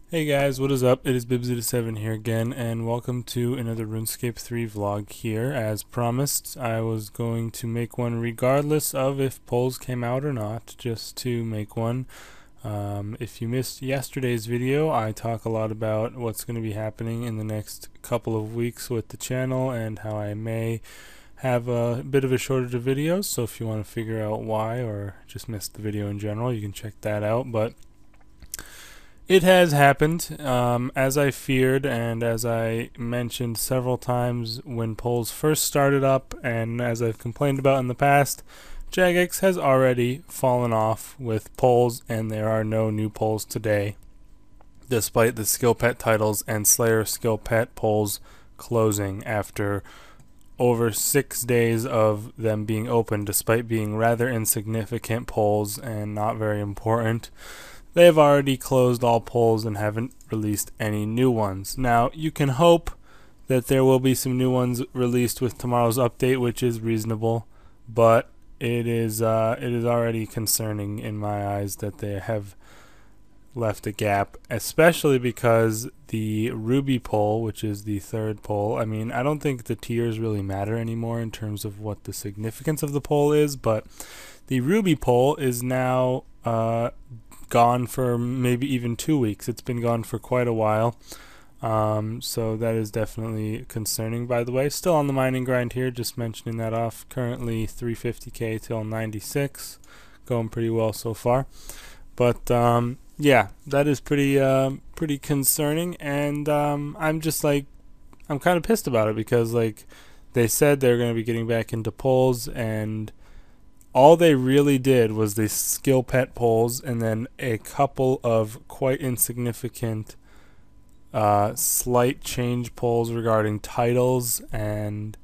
Hey guys, what is up? It is Bibsy7 here again, and welcome to another RuneScape 3 vlog here. As promised, I was going to make one regardless of if polls came out or not, just to make one. If you missed yesterday's video, I talk a lot about what's going to be happening in the next couple of weeks with the channel and how I may have a bit of a shortage of videos, so if you want to figure out why or just missed the video in general, you can check that out. But it has happened, as I feared and as I mentioned several times when polls first started up, and as I've complained about in the past. Jagex has already fallen off with polls, and there are no new polls today, despite the skill pet titles and Slayer skill pet polls closing after over 6 days of them being open, despite being rather insignificant polls and not very important. They have already closed all polls and haven't released any new ones. Now, you can hope that there will be some new ones released with tomorrow's update, which is reasonable, but it is already concerning in my eyes that they have left a gap, especially because the Ruby poll, which is the third poll, I mean, I don't think the tiers really matter anymore in terms of what the significance of the poll is, but the Ruby poll is now gone for maybe even 2 weeks. It's been gone for quite a while. So that is definitely concerning. By the way, still on the mining grind here, just mentioning that off. Currently 350k till 96, going pretty well so far. But yeah, that is pretty concerning, and I'm just like, I'm kind of pissed about it because like they said they're going to be getting back into polls, and all they really did was the skill pet polls and then a couple of quite insignificant slight change polls regarding titles. And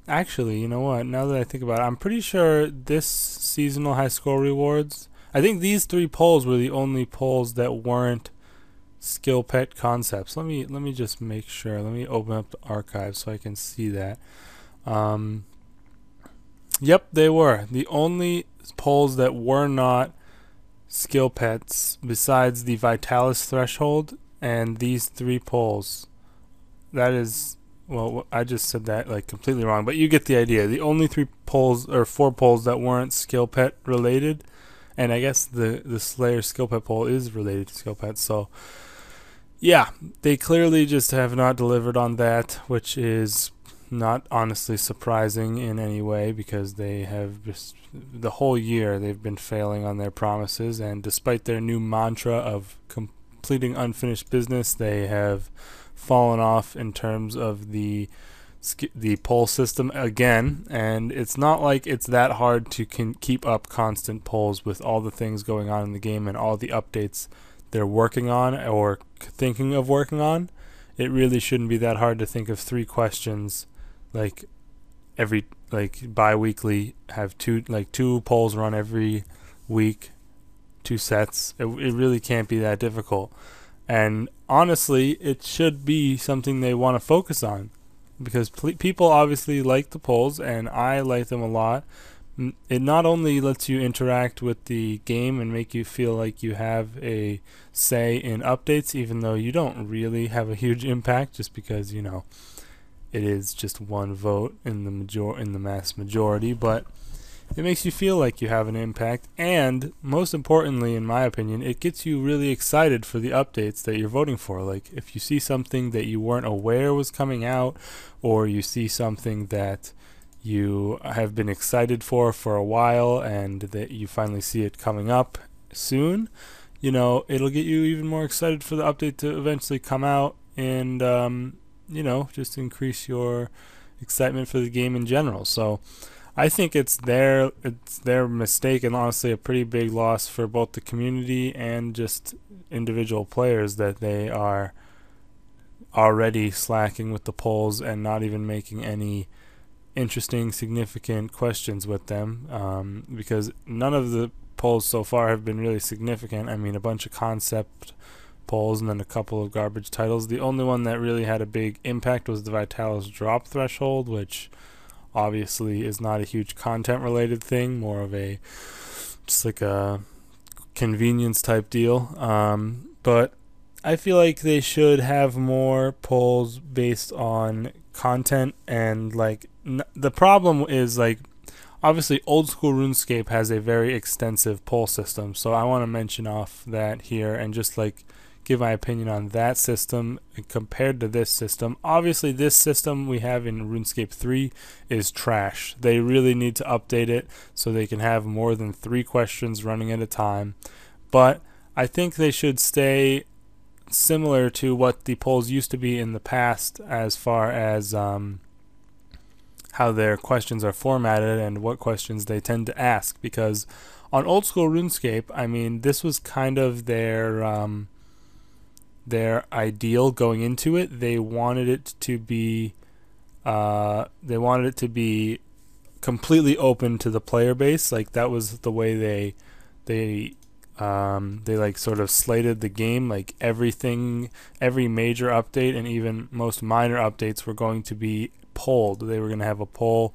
actually, you know what, now that I think about it, I'm pretty sure this seasonal high score rewards, I think these 3 polls were the only polls that weren't skill pet concepts. Let me just make sure. Let me open up the archive so I can see that. Yep, they were. The only polls that were not skill pets, besides the Vitalis threshold and these 3 polls. That is, well, I just said that like completely wrong, but you get the idea. The only 3 polls or 4 polls that weren't skill pet related, and I guess the Slayer skill pet poll is related to skill pets. So yeah, they clearly just have not delivered on that, which is not honestly surprising in any way, because they have just the whole year they've been failing on their promises, and despite their new mantra of completing unfinished business, they have fallen off in terms of the poll system again. And it's not like it's that hard to keep up constant polls with all the things going on in the game and all the updates they're working on or thinking of working on. It really shouldn't be that hard to think of 3 questions like every bi-weekly, have 2 polls run every week, 2 sets. It really can't be that difficult, and honestly it should be something they want to focus on, because people obviously like the polls and I like them a lot. It not only lets you interact with the game and make you feel like you have a say in updates, even though you don't really have a huge impact, just because, you know, it is just 1 vote in the mass majority, but it makes you feel like you have an impact, and most importantly, in my opinion, it gets you really excited for the updates that you're voting for. Like if you see something that you weren't aware was coming out, or you see something that you have been excited for a while and that you finally see it coming up soon, you know, it'll get you even more excited for the update to eventually come out, and you know, just increase your excitement for the game in general. So I think it's their mistake, and honestly a pretty big loss for both the community and just individual players, that they are already slacking with the polls and not even making any interesting, significant questions with them, because none of the polls so far have been really significant. I mean, a bunch of concept polls and then a couple of garbage titles. The only one that really had a big impact was the Vitalis drop threshold, which obviously is not a huge content related thing, more of a just like a convenience type deal. But I feel like they should have more polls based on content, and like the problem is like obviously old school RuneScape has a very extensive poll system, so I want to mention off that here and just like give my opinion on that system compared to this system. Obviously this system we have in RuneScape 3 is trash. They really need to update it so they can have more than 3 questions running at a time, but I think they should stay similar to what the polls used to be in the past as far as how their questions are formatted and what questions they tend to ask, because on old school RuneScape, I mean, this was kind of their ideal going into it. They wanted it to be completely open to the player base. Like that was the way they like sort of slated the game. Like everything, every major update and even most minor updates were going to be polled. They were going to have a poll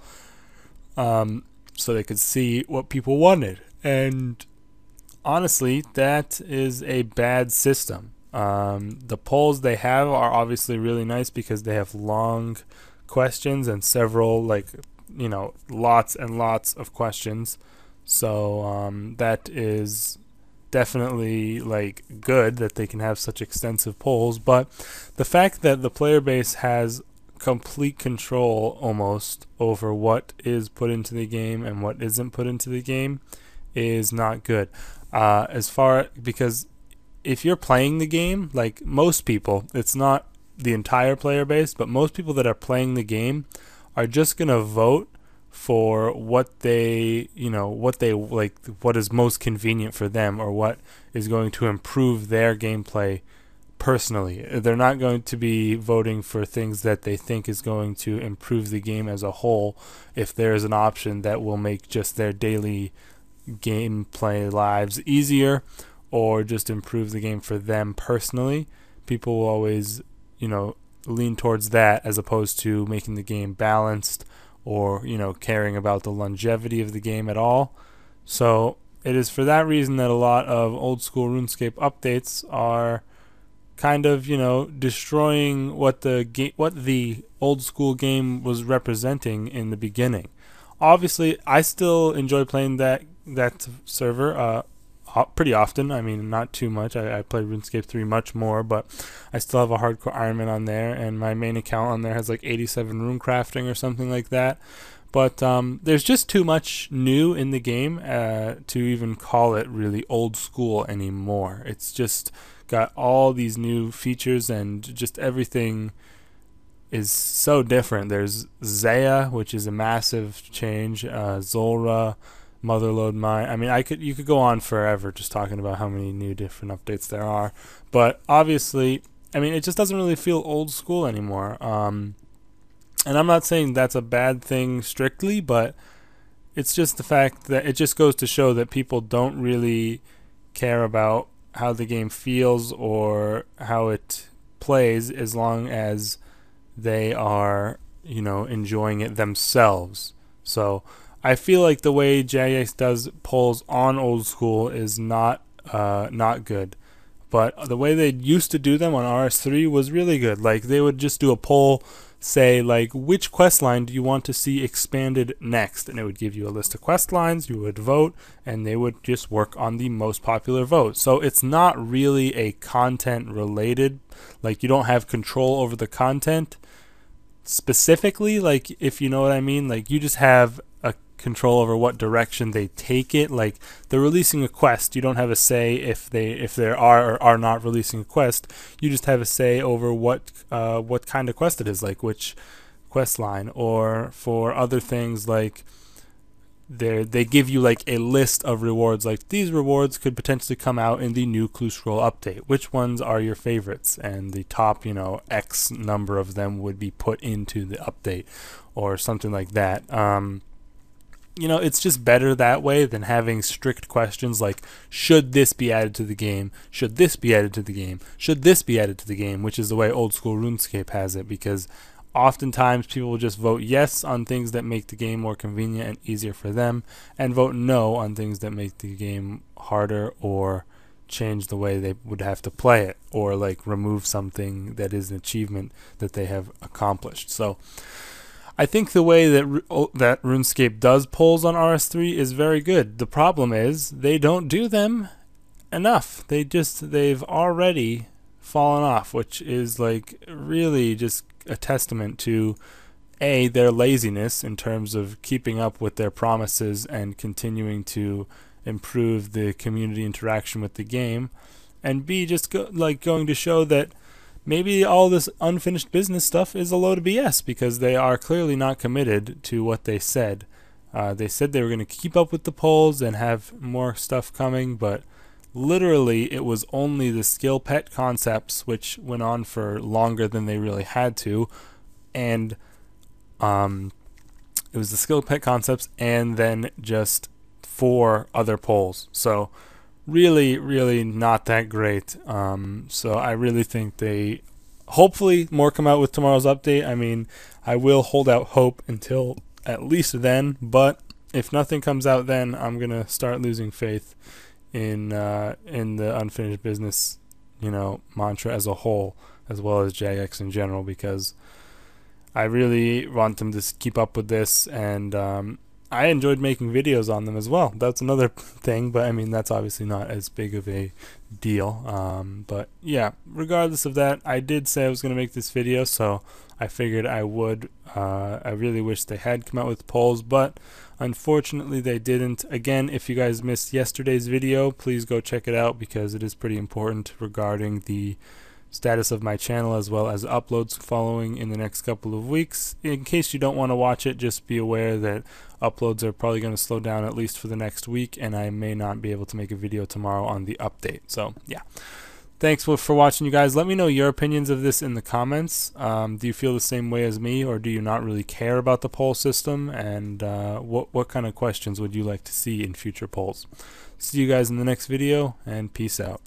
so they could see what people wanted. And honestly, that is a bad system. The polls they have are obviously really nice because they have long questions and several, like, you know, lots and lots of questions. So that is definitely like good that they can have such extensive polls, but the fact that the player base has complete control almost over what is put into the game and what isn't put into the game is not good. Because if you're playing the game, like most people, it's not the entire player base, but most people that are playing the game are just gonna vote for what they, you know, what they like, what is most convenient for them, or what is going to improve their gameplay personally. They're not going to be voting for things that they think is going to improve the game as a whole if there is an option that will make just their daily gameplay lives easier or just improve the game for them personally. People will always, you know, lean towards that as opposed to making the game balanced or, you know, caring about the longevity of the game at all. So it is for that reason that a lot of old school RuneScape updates are kind of, you know, destroying what the old school game was representing in the beginning. Obviously, I still enjoy playing that server pretty often. I mean, not too much. I play RuneScape 3 much more, but I still have a hardcore Ironman on there, and my main account on there has like 87 rune crafting or something like that. But there's just too much new in the game to even call it really old school anymore. It's just got all these new features and just everything is so different. There's Zaya, which is a massive change, Zulra, Motherlode Mine. I mean, you could go on forever just talking about how many new different updates there are. But obviously, I mean, it just doesn't really feel old school anymore. And I'm not saying that's a bad thing strictly, but it's just the fact that it just goes to show that people don't really care about how the game feels or how it plays as long as they are, you know, enjoying it themselves. So I feel like the way Jagex does polls on old school is not good. But the way they used to do them on RS3 was really good. Like they would just do a poll, say like, which quest line do you want to see expanded next? And it would give you a list of quest lines, you would vote, and they would just work on the most popular vote. So it's not really a content related, like you don't have control over the content specifically, like if you know what I mean. Like you just have a control over what direction they take it. Like they're releasing a quest, you don't have a say if they are or are not releasing a quest. You just have a say over what kind of quest it is, like which quest line. Or for other things, like they give you like a list of rewards, like these rewards could potentially come out in the new Clue Scroll update. Which ones are your favorites? And the top, you know, X number of them would be put into the update or something like that. You know, it's just better that way than having strict questions like, should this be added to the game? Should this be added to the game? Should this be added to the game? Which is the way old school RuneScape has it, because oftentimes people will just vote yes on things that make the game more convenient and easier for them, and vote no on things that make the game harder or change the way they would have to play it, or like remove something that is an achievement that they have accomplished. So I think the way that RuneScape does polls on RS3 is very good. The problem is they don't do them enough. They've already fallen off, which is like really just a testament to their laziness in terms of keeping up with their promises and continuing to improve the community interaction with the game, and B, just going to show that maybe all this unfinished business stuff is a load of BS, because they are clearly not committed to what they said. They said they were going to keep up with the polls and have more stuff coming, but literally it was only the skill pet concepts, which went on for longer than they really had to, and it was the skill pet concepts and then just 4 other polls. So really not that great. So I really think hopefully more come out with tomorrow's update. I mean, I will hold out hope until at least then, but if nothing comes out then, I'm gonna start losing faith in the unfinished business, mantra as a whole, as well as Jagex in general, because I really want them to keep up with this, and I enjoyed making videos on them as well. That's another thing, but I mean, that's obviously not as big of a deal. But yeah, regardless of that, I did say I was going to make this video, so I figured I would. I really wish they had come out with polls, but unfortunately they didn't. Again, if you guys missed yesterday's video, please go check it out, because it is pretty important regarding the status of my channel, as well as uploads following in the next couple of weeks. In case you don't want to watch it, just be aware that uploads are probably going to slow down at least for the next week, and I may not be able to make a video tomorrow on the update. So yeah, thanks for watching, you guys. Let me know your opinions of this in the comments. Do you feel the same way as me, or do you not really care about the poll system? And what kind of questions would you like to see in future polls? See you guys in the next video, and peace out.